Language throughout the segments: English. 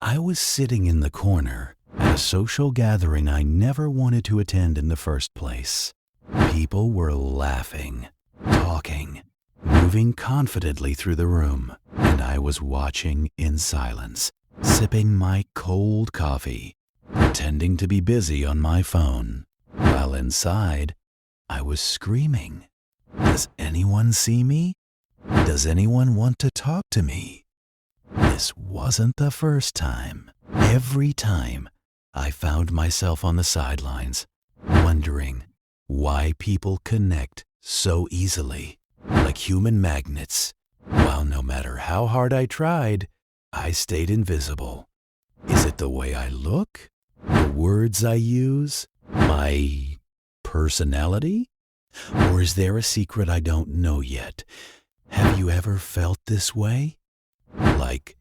I was sitting in the corner at a social gathering I never wanted to attend in the first place. People were laughing, talking, moving confidently through the room, and I was watching in silence, sipping my cold coffee, pretending to be busy on my phone, while inside, I was screaming. Does anyone see me? Does anyone want to talk to me? This wasn't the first time. Every time, I found myself on the sidelines, wondering why people connect so easily, like human magnets, while no matter how hard I tried, I stayed invisible. Is it the way I look? The words I use? My personality? Or is there a secret I don't know yet? Have you ever felt this way? Like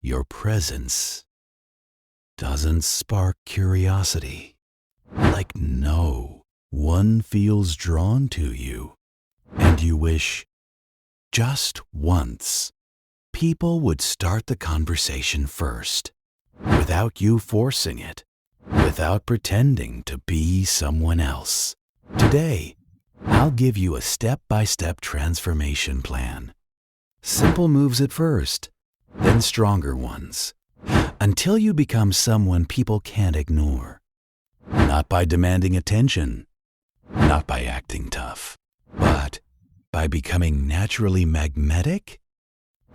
your presence doesn't spark curiosity. Like no one feels drawn to you, and you wish, just once, people would start the conversation first, without you forcing it, without pretending to be someone else. Today, I'll give you a step-by-step transformation plan. Simple moves at first, then stronger ones, until you become someone people can't ignore. Not by demanding attention, not by acting tough, but by becoming naturally magnetic.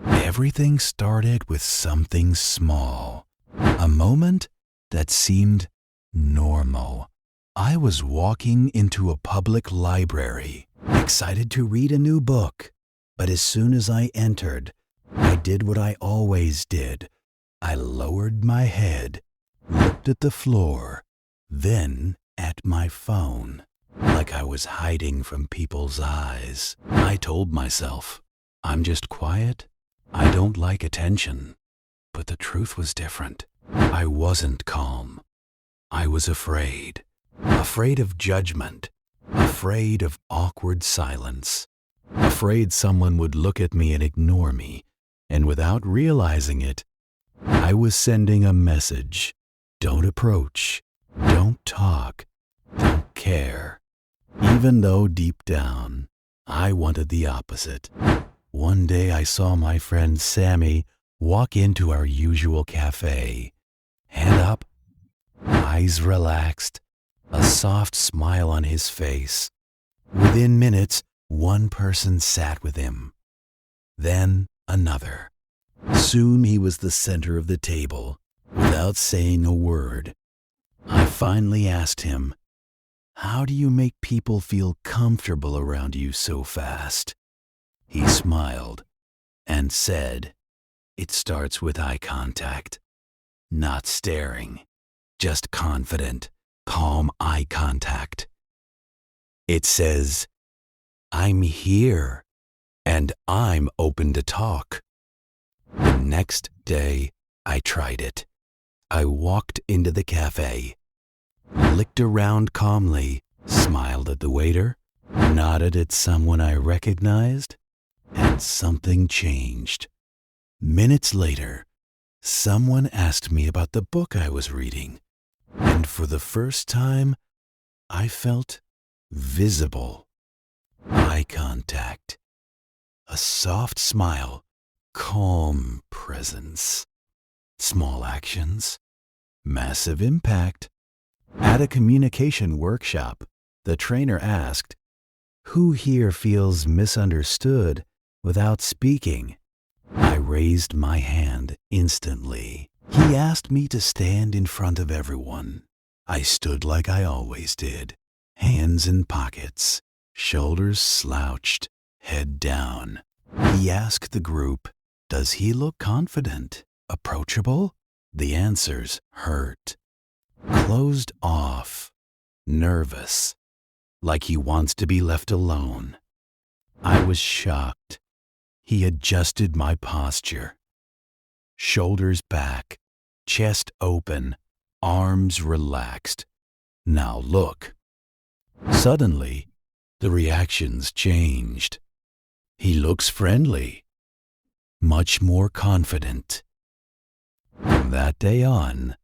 Everything started with something small, a moment that seemed normal. I was walking into a public library, excited to read a new book, but as soon as I entered, I did what I always did. I lowered my head, looked at the floor, then at my phone, like I was hiding from people's eyes. I told myself, I'm just quiet. I don't like attention. But the truth was different. I wasn't calm. I was afraid. Afraid of judgment. Afraid of awkward silence. Afraid someone would look at me and ignore me. And without realizing it, I was sending a message. Don't approach. Don't talk. Don't care. Even though deep down, I wanted the opposite. One day I saw my friend Sammy walk into our usual cafe. Hand up, eyes relaxed, a soft smile on his face. Within minutes, one person sat with him. Then another. Soon he was the center of the table, without saying a word. I finally asked him, how do you make people feel comfortable around you so fast? He smiled and said, it starts with eye contact. Not staring, just confident, calm eye contact. It says, I'm here and I'm open to talk. The next day, I tried it. I walked into the cafe, looked around calmly, smiled at the waiter, nodded at someone I recognized, and something changed. Minutes later, someone asked me about the book I was reading, and for the first time, I felt visible. Eye contact, a soft smile, calm presence, small actions, massive impact. At a communication workshop, the trainer asked, who here feels misunderstood without speaking? I raised my hand instantly. He asked me to stand in front of everyone. I stood like I always did, hands in pockets, shoulders slouched, head down. He asked the group, does he look confident, approachable? The answers hurt. Closed off, nervous, like he wants to be left alone. I was shocked. He adjusted my posture. Shoulders back, chest open, arms relaxed. Now look. Suddenly, the reactions changed. He looks friendly, much more confident. From that day on,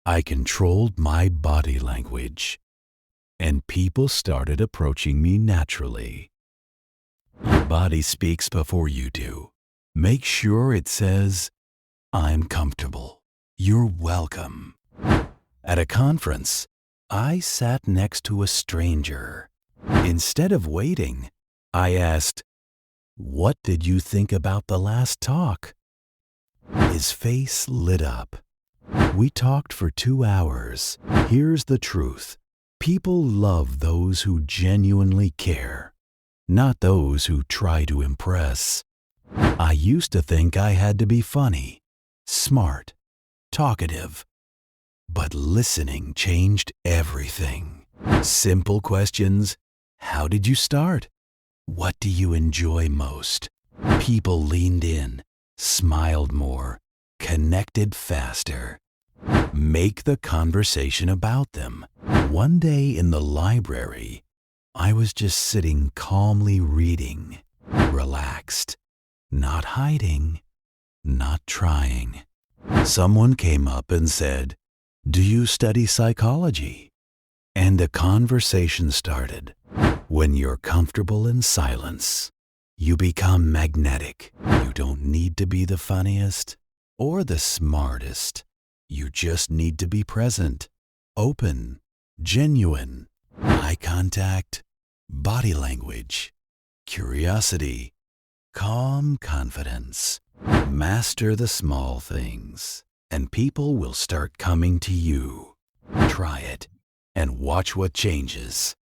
I controlled my body language, and people started approaching me naturally. Your body speaks before you do. Make sure it says, "I'm comfortable. You're welcome." At a conference, I sat next to a stranger. Instead of waiting, I asked, "What did you think about the last talk?" His face lit up. We talked for 2 hours. Here's the truth. People love those who genuinely care, not those who try to impress. I used to think I had to be funny, smart, talkative. But listening changed everything. Simple questions. How did you start? What do you enjoy most? People leaned in, smiled more, connected faster. Make the conversation about them. One day in the library, I was just sitting calmly reading, relaxed, not hiding, not trying. Someone came up and said, "Do you study psychology?" And a conversation started. When you're comfortable in silence, you become magnetic. You don't need to be the funniest or the smartest. You just need to be present, open, genuine. Eye contact, body language, curiosity, calm confidence. Master the small things, and people will start coming to you. Try it and watch what changes.